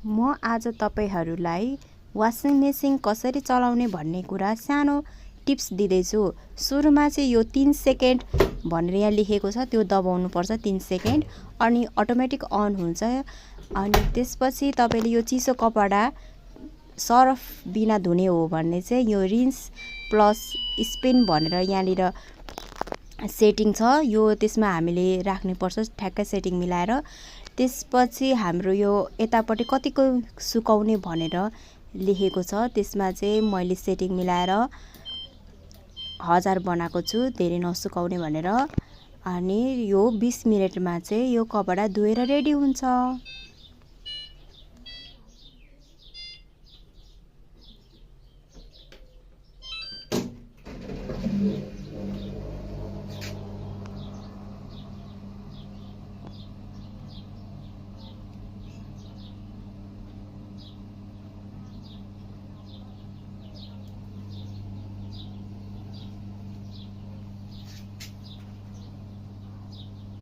म आज तपाईहरूलाई washing machine कसरी चलाउने भन्ने कुरा सानो टिप्स दिँदैछु। सुरुमा चाहिँ यो 3 सेकेन्ड भनेर यहाँ लेखेको छ, त्यो दबाउनु पर्छ 3 सेकेन्ड, अनि अटोमेटिक अन हुन्छ। अनि त्यसपछि तपाईँले यो चिसो कपडा सर्फ बिना धुने हो भने चाहिँ यो रिन्स प्लस स्पिन भनेर यहाँनिर सेटिङ छ, यो त्यसमा हामीले राख्नुपर्छ ठ्याक्कै सेटिङ मिलाएर। त्यसपछि हाम्रो यो यतापट्टि कतिको सुकाउने भनेर लेखेको छ, त्यसमा चाहिँ मैले सेटिङ मिलाएर 1000 बनाएको छु, धेरै नसुकाउने भनेर। अनि यो 20 मिनेटमा चाहिँ यो कपडा धोएर रेडी हुन्छ।